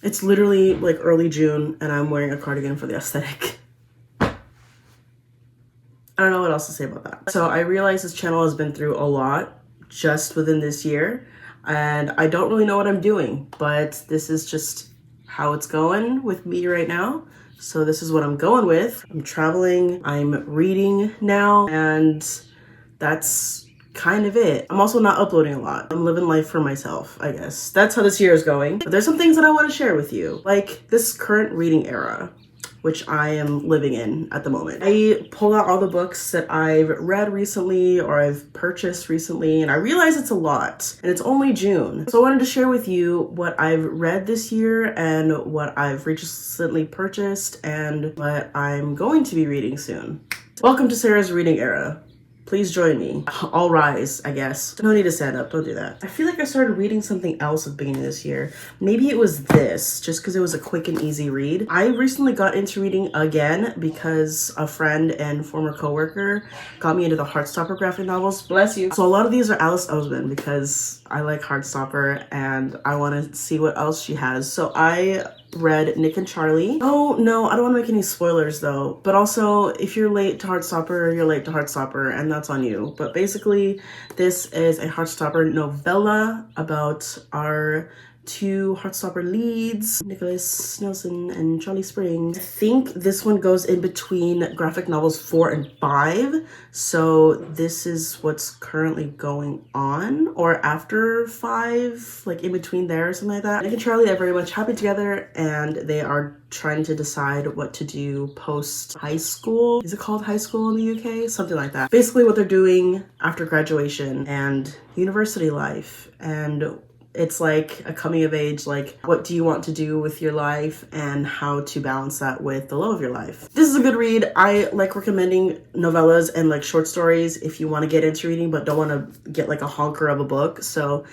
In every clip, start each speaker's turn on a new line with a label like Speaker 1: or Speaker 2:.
Speaker 1: It's literally like early June and I'm wearing a cardigan for the aesthetic. I don't know what else to say about that. So I realize this channel has been through a lot just within this year, and I don't really know what I'm doing, but this is just how it's going with me right now. So this is what I'm going with. I'm traveling, I'm reading now, and that's kind of it. I'm also not uploading a lot. I'm living life for myself, I guess. That's how this year is going. But there's some things that I want to share with you, like this current reading era, which I am living in at the moment. I pull out all the books that I've read recently or I've purchased recently, and I realize it's a lot, and it's only June. So I wanted to share with you what I've read this year and what I've recently purchased and what I'm going to be reading soon. Welcome to Sarah's reading era. Please join me. All rise, I guess. No need to stand up, don't do that. I feel like I started reading something else at the beginning of this year. Maybe it was this, just because it was a quick and easy read. I recently got into reading again because a friend and former coworker got me into the Heartstopper graphic novels. Bless you. So a lot of these are Alice Oseman because I like Heartstopper and I want to see what else she has. So I read Nick and Charlie. Oh no, I don't want to make any spoilers though, but also if you're late to Heartstopper, you're late to Heartstopper, and that's on you. But basically this is a Heartstopper novella about our two Heartstopper leads, Nicholas Nelson and Charlie Spring. I think this one goes in between graphic novels 4 and 5. So this is what's currently going on, or after 5, like in between there or something like that. Nick and Charlie are very much happy together and they are trying to decide what to do post high school. Is it called high school in the UK? Something like that. Basically what they're doing after graduation and university life, and it's like a coming of age, like what do you want to do with your life and how to balance that with the love of your life. This is a good read. I like recommending novellas and like short stories if you want to get into reading but don't want to get like a honker of a book. So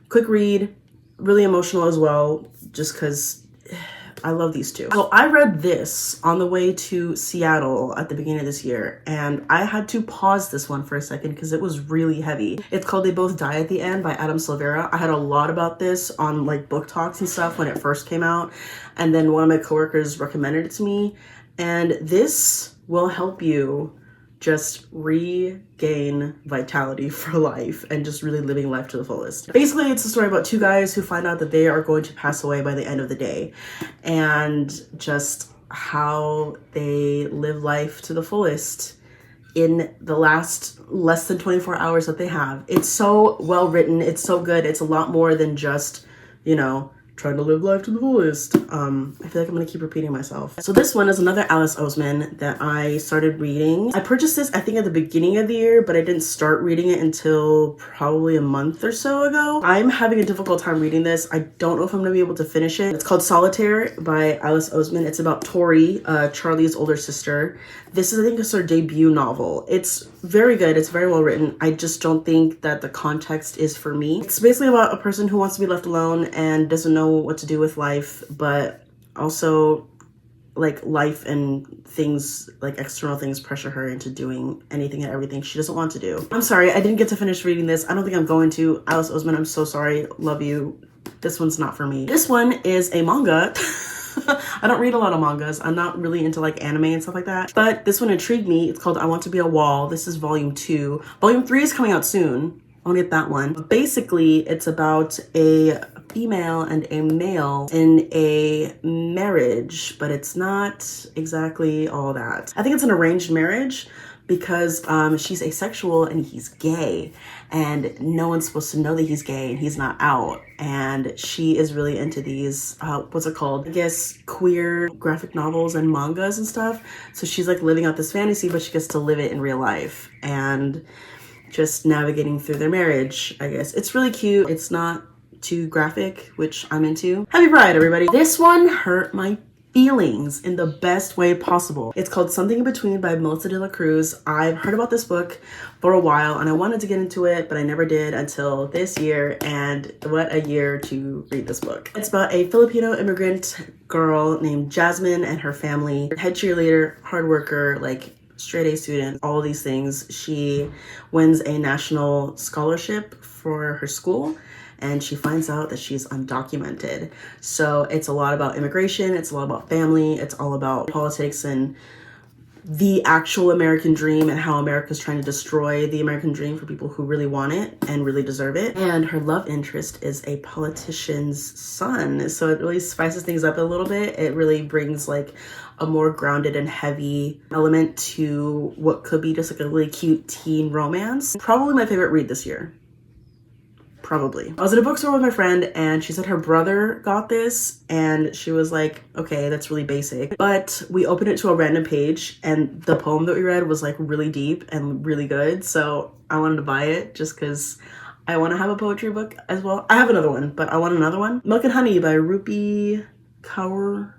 Speaker 1: quick read, really emotional as well, just because I love these two. So I read this on the way to Seattle at the beginning of this year, and I had to pause this one for a second because it was really heavy. It's called They Both Die at the End by Adam Silvera. I had a lot about this on like book talks and stuff when it first came out, and then one of my coworkers recommended it to me, and this will help you just regain vitality for life and just really living life to the fullest. Basically, it's a story about two guys who find out that they are going to pass away by the end of the day, and just how they live life to the fullest in the last less than 24 hours that they have. It's so well written. It's so good. It's a lot more than just, you know, trying to live life to the fullest. I feel like I'm gonna keep repeating myself. So this one is another Alice Oseman that I started reading. I purchased this, I think, at the beginning of the year, but I didn't start reading it until probably a month or so ago. I'm having a difficult time reading this. I don't know if I'm gonna be able to finish it. It's called Solitaire by Alice Oseman. It's about Tori, Charlie's older sister. This is, I think, it's her debut novel. It's very good. It's very well written. I just don't think that the context is for me. It's basically about a person who wants to be left alone and doesn't know what to do with life, but also like life and things, like external things, pressure her into doing anything and everything she doesn't want to do. I'm sorry, I didn't get to finish reading this. I don't think I'm going to. Alice Oseman, I'm so sorry. Love you. This one's not for me. This one is a manga. I don't read a lot of mangas. I'm not really into like anime and stuff like that, but this one intrigued me. It's called I Want to Be a Wall. This is volume 2. Volume 3 is coming out soon. I'll get that one. But basically, it's about a female and a male in a marriage, but it's not exactly all that. I think it's an arranged marriage because she's asexual and he's gay, and no one's supposed to know that he's gay and he's not out. And she is really into these, what's it called? I guess queer graphic novels and mangas and stuff. So she's like living out this fantasy, but she gets to live it in real life and just navigating through their marriage, I guess. It's really cute. It's not too graphic, which I'm into. Happy Pride, everybody. This one hurt my feelings in the best way possible. It's called Something in Between by Melissa de la Cruz. I've heard about this book for a while and I wanted to get into it, but I never did until this year, and what a year to read this book. It's about a Filipino immigrant girl named Jasmine and her family. Head cheerleader, hard worker, like straight A student, all these things. She wins a national scholarship for her school, and she finds out that she's undocumented. So it's a lot about immigration, it's a lot about family, it's all about politics and the actual American dream and how America's trying to destroy the American dream for people who really want it and really deserve it. And her love interest is a politician's son. So it really spices things up a little bit. It really brings like a more grounded and heavy element to what could be just like a really cute teen romance. Probably my favorite read this year. Probably. I was at a bookstore with my friend and she said her brother got this and she was like, okay, that's really basic. But we opened it to a random page and the poem that we read was like really deep and really good. So I wanted to buy it just because I want to have a poetry book as well. I have another one, but I want another one. Milk and Honey by Rupi Kaur.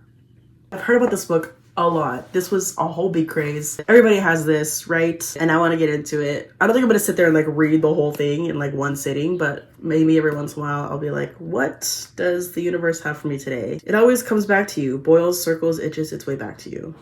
Speaker 1: I've heard about this book a lot. This was a whole big craze. Everybody has this, right? And I want to get into it. I don't think I'm gonna sit there and like read the whole thing in like one sitting, but maybe every once in a while I'll be like, what does the universe have for me today? It always comes back to you. Boils, circles, itches its way back to you.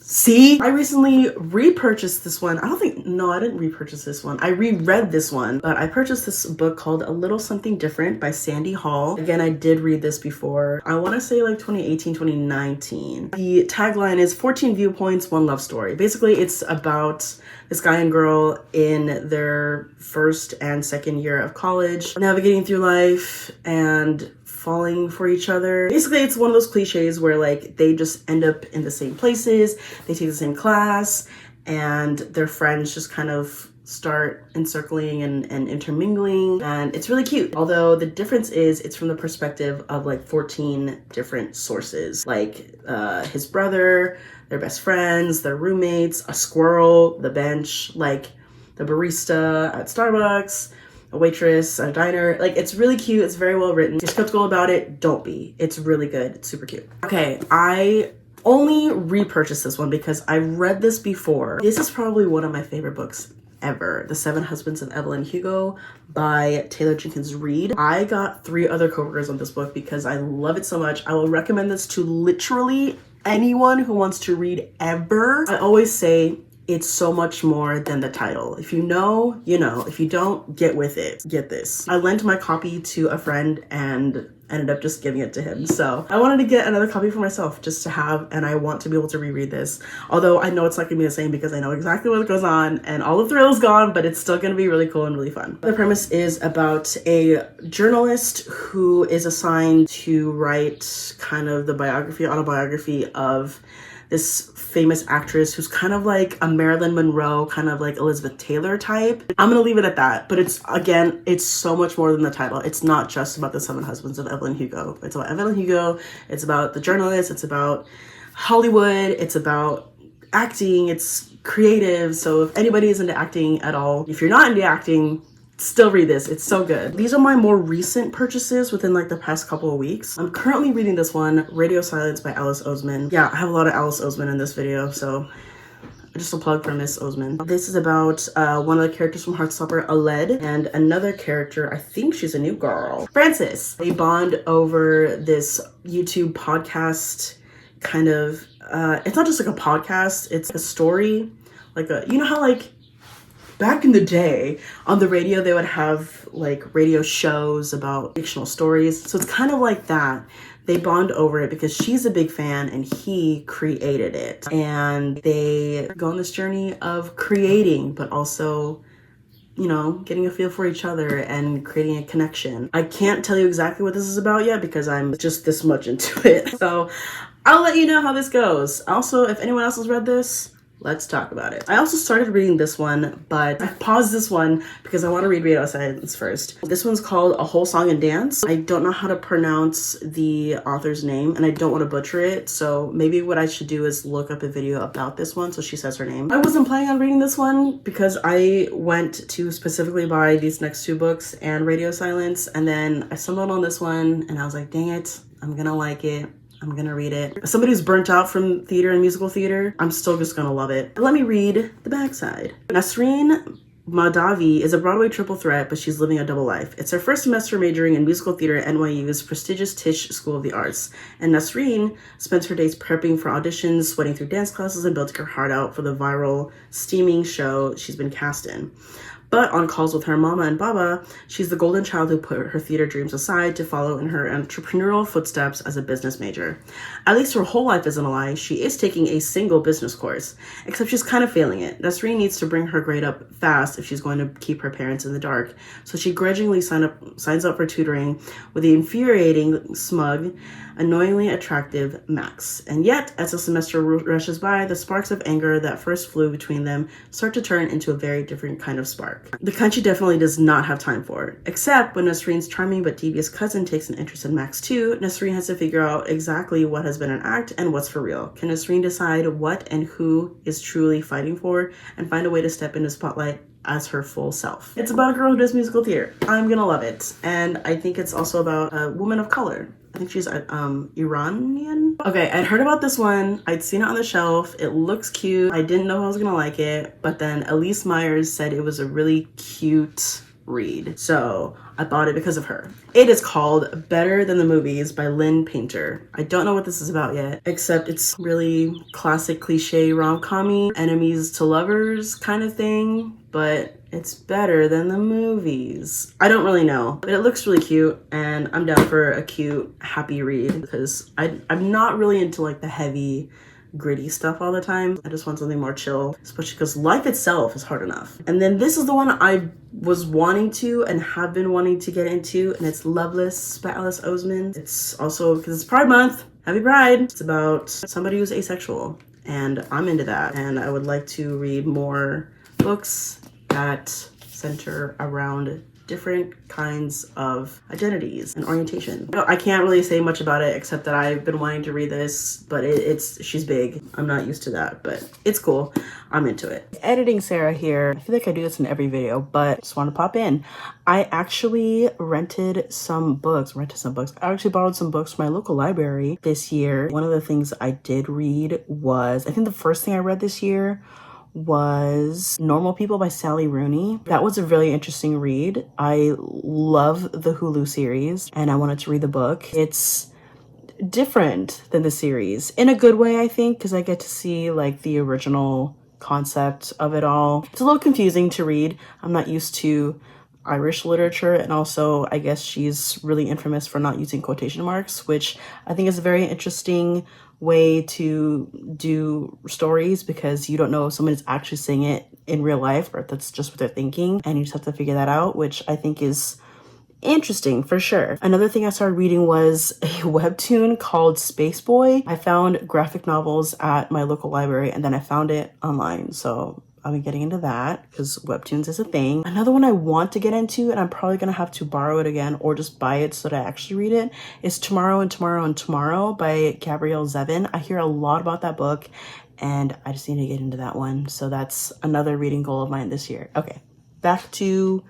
Speaker 1: See, I recently repurchased this one. I didn't repurchase this one. I reread this one, but I purchased this book called A Little Something Different by Sandy Hall. Again, I did read this before. I want to say like 2018, 2019. The tagline is 14 viewpoints, one love story. Basically, it's about this guy and girl in their first and second year of college, navigating through life and falling for each other. Basically, it's one of those cliches where like they just end up in the same places, they take the same class, and their friends just kind of start encircling and intermingling, and it's really cute. Although the difference is it's from the perspective of like 14 different sources, like his brother, their best friends, their roommates, a squirrel, the bench, like the barista at Starbucks, a waitress, a diner. Like, it's really cute. It's very well written. If you're skeptical about it, don't be. It's really good. It's super cute. Okay, I only repurchased this one because I read this before. This is probably one of my favorite books ever. The Seven Husbands of Evelyn Hugo by Taylor Jenkins Reid. I got 3 other coworkers on this book because I love it so much. I will recommend this to literally anyone who wants to read ever. I always say, it's so much more than the title. If you know, you know. If you don't, get with it. Get this. I lent my copy to a friend and ended up just giving it to him. So I wanted to get another copy for myself just to have, and I want to be able to reread this. Although I know it's not gonna be the same because I know exactly what goes on and all the thrill is gone, but it's still gonna be really cool and really fun. The premise is about a journalist who is assigned to write kind of the autobiography of this famous actress who's kind of like a Marilyn Monroe, kind of like Elizabeth Taylor type. I'm gonna leave it at that, but it's so much more than the title. It's not just about the Seven Husbands of Evelyn Hugo. It's about Evelyn Hugo, it's about the journalist, it's about Hollywood, it's about acting, it's creative. So if anybody is into acting at all, if you're not into acting, still read this. It's so good. These are my more recent purchases within like the past couple of weeks. I'm currently reading this one, Radio Silence by Alice Oseman. Yeah, I have a lot of Alice Oseman in this video, so just a plug for Miss Oseman. This is about one of the characters from Heartstopper, Aled, and another character, I think she's a new girl, Frances. They bond over this YouTube podcast kind of, it's not just like a podcast, it's a story. Like you know how like back in the day on the radio, they would have like radio shows about fictional stories. So it's kind of like that. They bond over it because she's a big fan and he created it. And they go on this journey of creating, but also, you know, getting a feel for each other and creating a connection. I can't tell you exactly what this is about yet because I'm just this much into it. So I'll let you know how this goes. Also, if anyone else has read this, let's talk about it. I also started reading this one, but I paused this one because I want to read Radio Silence first. This one's called A Whole Song and Dance. I don't know how to pronounce the author's name and I don't want to butcher it. So maybe what I should do is look up a video about this one so she says her name. I wasn't planning on reading this one because I went to specifically buy these next 2 books and Radio Silence, and then I stumbled on this one and I was like, dang it, I'm gonna like it. I'm gonna read it. As somebody who's burnt out from theater and musical theater, I'm still just gonna love it. Let me read the backside. Nasreen Mahdavi is a Broadway triple threat, but she's living a double life. It's her first semester majoring in musical theater at NYU's prestigious Tisch School of the Arts. And Nasreen spends her days prepping for auditions, sweating through dance classes, and building her heart out for the viral, steaming show she's been cast in. But on calls with her mama and baba, she's the golden child who put her theater dreams aside to follow in her entrepreneurial footsteps as a business major. At least her whole life isn't a lie. She is taking a single business course, except she's kind of failing it. Nasreen needs to bring her grade up fast if she's going to keep her parents in the dark, so she grudgingly signs up for tutoring with the infuriating, smug, annoyingly attractive Max. And yet, as the semester rushes by, the sparks of anger that first flew between them start to turn into a very different kind of spark. The kind she definitely does not have time for. Except when Nasreen's charming but devious cousin takes an interest in Max too, Nasreen has to figure out exactly what has been an act and what's for real. Can Nasreen decide what and who is truly fighting for and find a way to step into the spotlight as her full self? It's about a girl who does musical theater. I'm gonna love it. And I think it's also about a woman of color. I think she's Iranian. Okay, I'd heard about this one. I'd seen it on the shelf. It looks cute. I didn't know I was gonna like it, but then Elise Myers said it was a really cute read. So I bought it because of her. It is called Better Than the Movies by Lynn Painter. I don't know what this is about yet, except it's really classic cliche rom-com-y, enemies to lovers kind of thing, but it's better than the movies. I don't really know, but it looks really cute, and I'm down for a cute, happy read because I'm not really into like the heavy, gritty stuff all the time. I just want something more chill, especially because life itself is hard enough. And then this is the one I was wanting to and have been wanting to get into, and it's Loveless by Alice Oseman. It's also, because it's Pride Month, happy Pride. It's about somebody who's asexual, and I'm into that. And I would like to read more books that center around different kinds of identities and orientation. I can't really say much about it except that I've been wanting to read this, but she's big. I'm not used to that, but it's cool. I'm into it. Editing Sarah here. I feel like I do this in every video, but just want to pop in. I actually rented some books. I actually borrowed some books from my local library this year. One of the things I did read was, I think the first thing I read this year was Normal People by Sally Rooney. That was a really interesting read. I love the Hulu series and I wanted to read the book. It's different than the series in a good way, I think, because I get to see like the original concept of it all. It's a little confusing to read. I'm not used to Irish literature, and also I guess she's really infamous for not using quotation marks, which I think is a very interesting way to do stories because you don't know if someone is actually saying it in real life or if that's just what they're thinking, and you just have to figure that out, which I think is interesting for sure. Another thing I started reading was a webtoon called Space Boy. I found graphic novels at my local library and then I found it online, so I'll be getting into that because webtoons is a thing. Another one I want to get into, and I'm probably gonna have to borrow it again or just buy it so that I actually read it, is Tomorrow and Tomorrow and Tomorrow by Gabrielle Zevin. I hear a lot about that book and I just need to get into that one. So that's another reading goal of mine this year. Okay, back to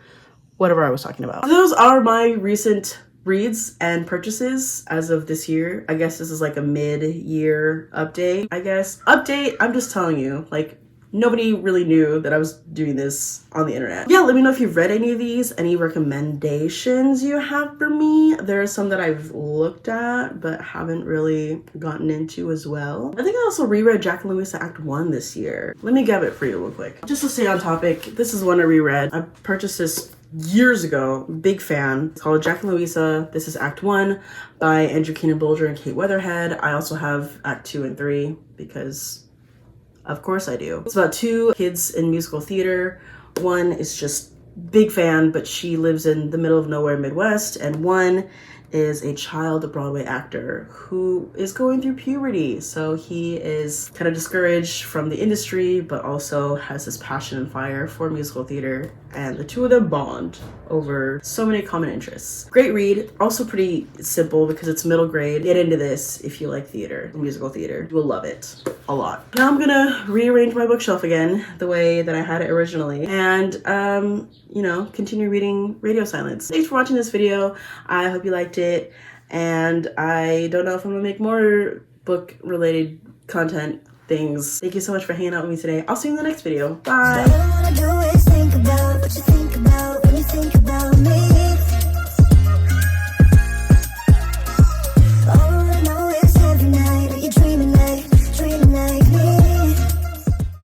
Speaker 1: whatever I was talking about. Those are my recent reads and purchases as of this year. I guess this is like a mid-year update, I'm just telling you, like, nobody really knew that I was doing this on the internet. Yeah, let me know if you've read any of these, any recommendations you have for me. There are some that I've looked at but haven't really gotten into as well. I think I also reread Jack and Louisa Act 1 this year. Let me grab it for you real quick. Just to stay on topic, this is one I reread. I purchased this years ago. Big fan. It's called Jack and Louisa. This is Act 1 by Andrew Keenan Bolger and Kate Weatherhead. I also have Act 2 and 3 because of course I do. It's about two kids in musical theater. One is just big fan, but she lives in the middle of nowhere, Midwest, and one is a child Broadway actor who is going through puberty. So he is kind of discouraged from the industry, but also has this passion and fire for musical theater. And the two of them bond over so many common interests. Great read, also pretty simple because it's middle grade. Get into this if you like theater, musical theater. You will love it a lot. Now I'm gonna rearrange my bookshelf again the way that I had it originally and you know, continue reading Radio Silence. Thanks for watching this video. I hope you liked it, and I don't know if I'm gonna make more book related content things. Thank you so much for hanging out with me today. I'll see you in the next video. Bye.